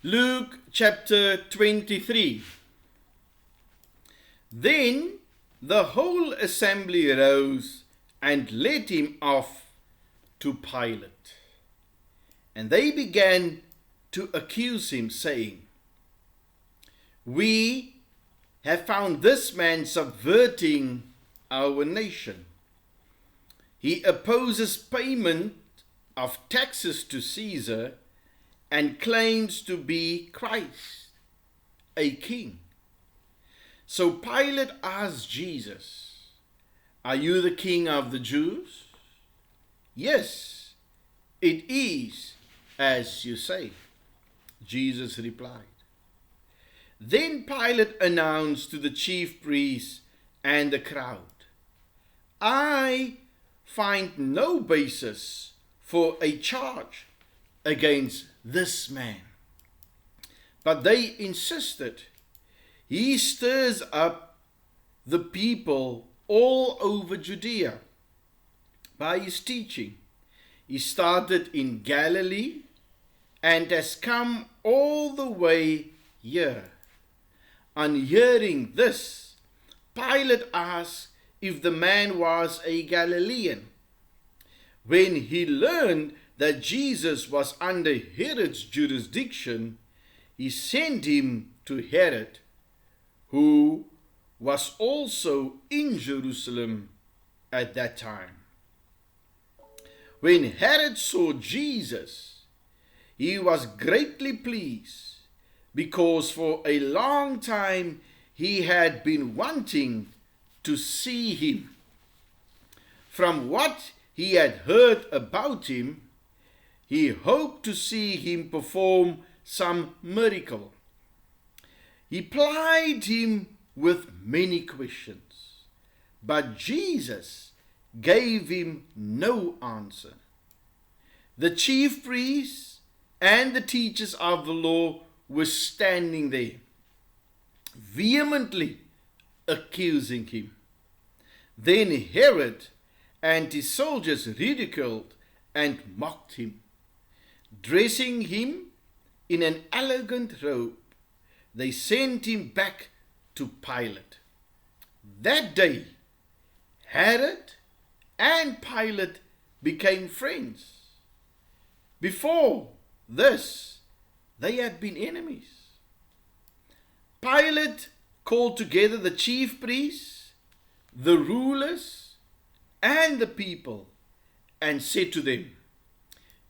Luke chapter 23. Then the whole assembly rose and led him off to Pilate. And they began to accuse him, saying, "We have found this man subverting our nation. He opposes payment of taxes to Caesar and claims to be Christ, a king." So Pilate asked Jesus, "Are you the king of the Jews?" "Yes, it is as you say," Jesus replied. Then Pilate announced to the chief priests and the crowd, "I find no basis for a charge against this man." But they insisted, "He stirs up the people all over Judea by his teaching. He started in Galilee and has come all the way here." On hearing this, Pilate asked if the man was a Galilean. When he learned that Jesus was under Herod's jurisdiction, he sent him to Herod, who was also in Jerusalem at that time. When Herod saw Jesus, he was greatly pleased, because for a long time he had been wanting to see him. From what he had heard about him, he hoped to see him perform some miracle. He plied him with many questions, but Jesus gave him no answer. The chief priests and the teachers of the law were standing there, vehemently accusing him. Then Herod and his soldiers ridiculed and mocked him. Dressing him in an elegant robe, they sent him back to Pilate. That day, Herod and Pilate became friends. Before this, they had been enemies. Pilate called together the chief priests, the rulers, and the people, and said to them,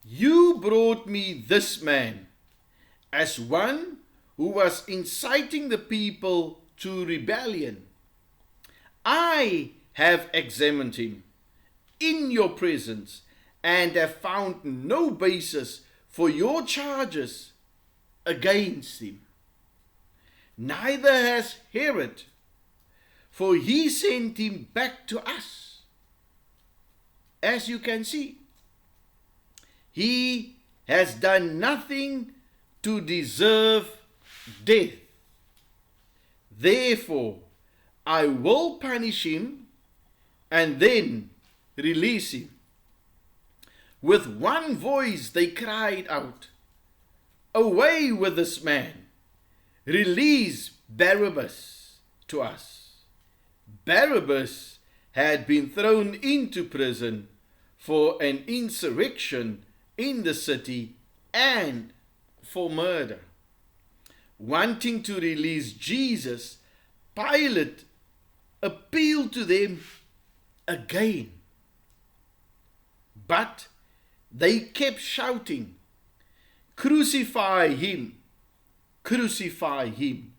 "You brought me this man as one who was inciting the people to rebellion. I have examined him in your presence and have found no basis for your charges against him. Neither has Herod, for he sent him back to us. As you can see, he has done nothing to deserve death. Therefore, I will punish him and then release him." With one voice they cried out, "Away with this man! Release Barabbas to us." Barabbas had been thrown into prison for an insurrection in the city and for murder. Wanting to release Jesus, Pilate appealed to them again. But they kept shouting, "Crucify him! Crucify him!"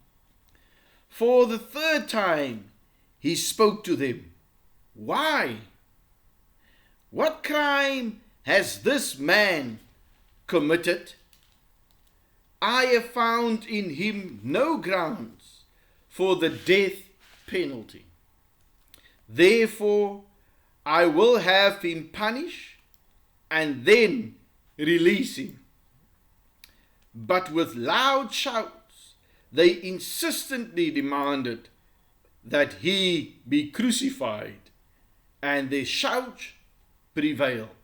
For the third time he spoke to them. "Why? What crime has this man committed? I have found in him no grounds for the death penalty. Therefore, I will have him punished and then release him." But with loud shouts, they insistently demanded that he be crucified, and their shouts prevailed.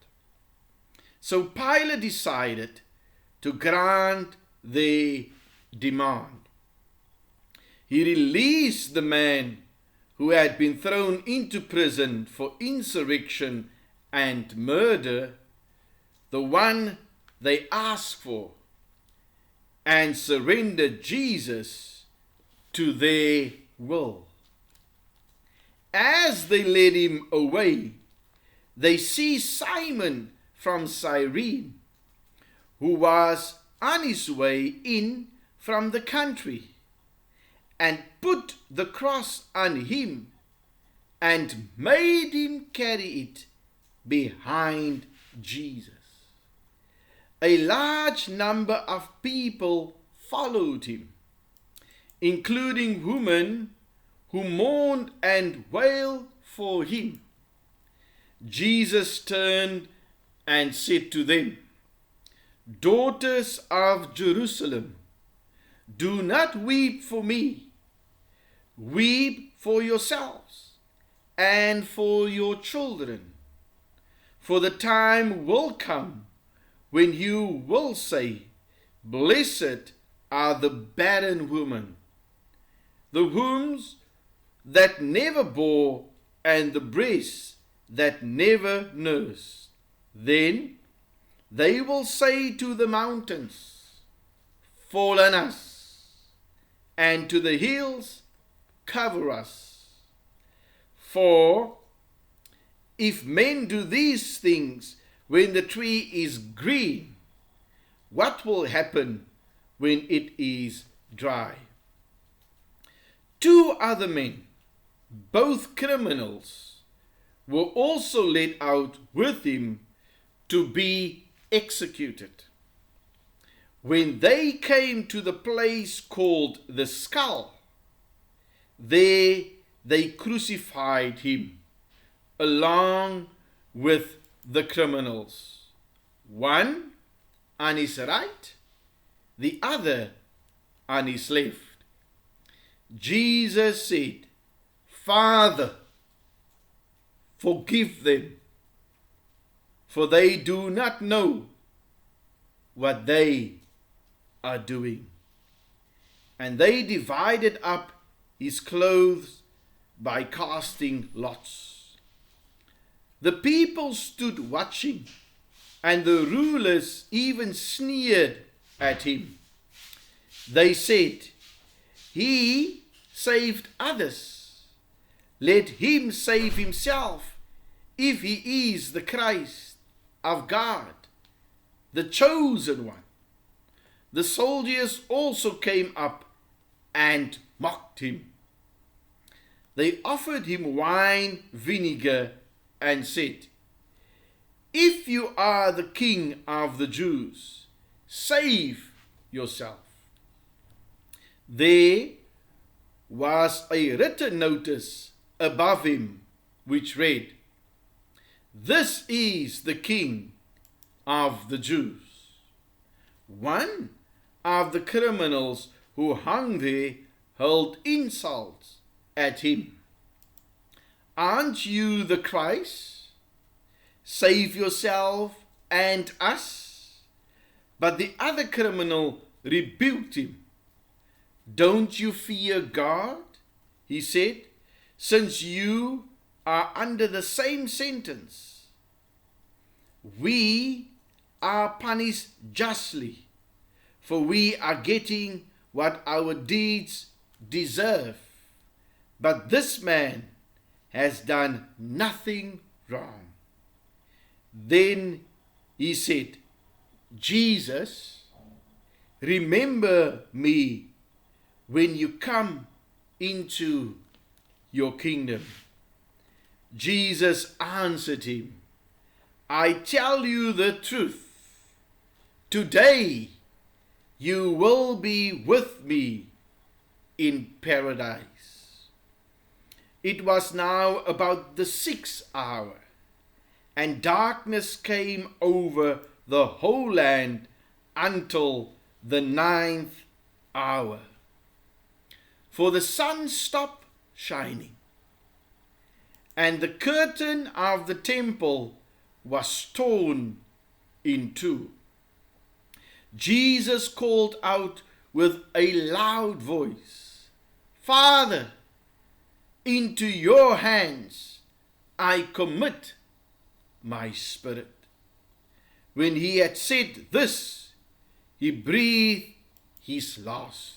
So Pilate decided to grant their demand. He released the man who had been thrown into prison for insurrection and murder, the one they asked for, and surrendered Jesus to their will. As they led him away, they see Simon from Cyrene, who was on his way in from the country, and put the cross on him and made him carry it behind Jesus. A large number of people followed him, including women who mourned and wailed for him. Jesus turned and said to them, "Daughters of Jerusalem, do not weep for me. Weep for yourselves and for your children. For the time will come when you will say, 'Blessed are the barren women, the wombs that never bore, and the breasts that never nursed.' Then they will say to the mountains, 'Fall on us,' and to the hills, 'Cover us.' For if men do these things when the tree is green, what will happen when it is dry?" Two other men, both criminals, were also led out with him to be executed. When they came to the place called the Skull, there they crucified him along with the criminals, one on his right, the other on his left. Jesus said, "Father, forgive them, for they do not know what they are doing." And they divided up his clothes by casting lots. The people stood watching, and the rulers even sneered at him. They said, "He saved others. Let him save himself if he is the Christ of God, the chosen one." The soldiers also came up and mocked him. They offered him wine vinegar and said, "If you are the king of the Jews, save yourself." There was a written notice above him which read, "This is the King of the Jews." One of the criminals who hung there hurled insults at him. "Aren't you the Christ? Save yourself and us." But the other criminal rebuked him. "Don't you fear God," he said, "since you are under the same sentence? We are punished justly, for we are getting what our deeds deserve. But this man has done nothing wrong." Then he said, "Jesus, remember me when you come into your kingdom." Jesus answered him, "I tell you the truth. Today you will be with me in paradise." It was now about the 6th hour, and darkness came over the whole land until the 9th hour. For the sun stopped shining, and the curtain of the temple was torn in two. Jesus called out with a loud voice, "Father, into your hands I commit my spirit." When he had said this, he breathed his last.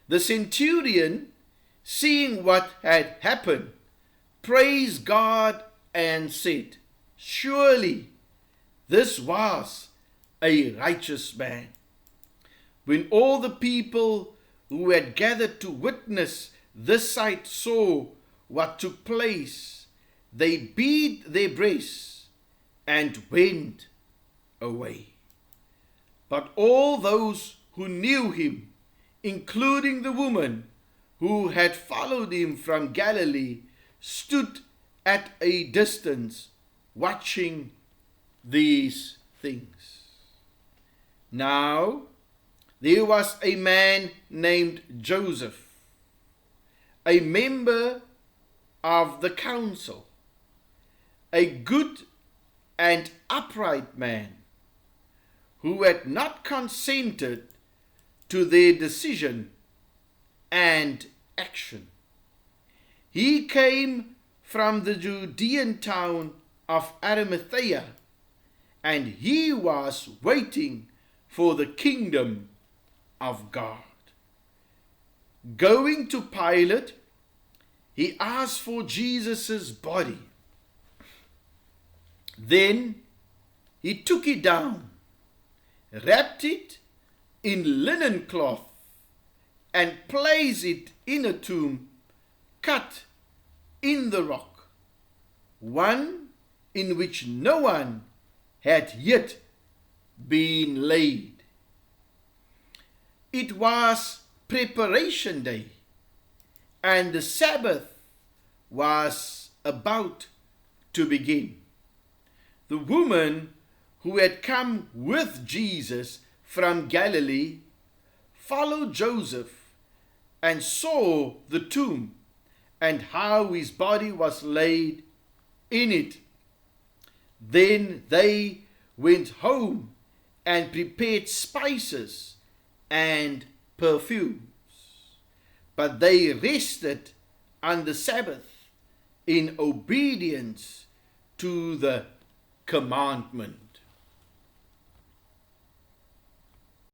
The centurion, seeing what had happened, praised God and said, "Surely this was a righteous man." When all the people who had gathered to witness this sight saw what took place, they beat their breasts and went away. But all those who knew him, including the woman who had followed him from Galilee, stood at a distance watching these things. Now there was a man named Joseph, a member of the council, a good and upright man, who had not consented to their decision and action. He came from the Judean town of Arimathea, and he was waiting for the kingdom of God. Going to Pilate, he asked for Jesus' body. Then he took it down, wrapped it in linen cloth, and placed it in a tomb cut in the rock, one in which no one had yet been laid. It was preparation day, and the Sabbath was about to begin. The woman who had come with Jesus from Galilee followed Joseph and saw the tomb and how his body was laid in it. Then they went home and prepared spices and perfumes. But they rested on the Sabbath in obedience to the commandment.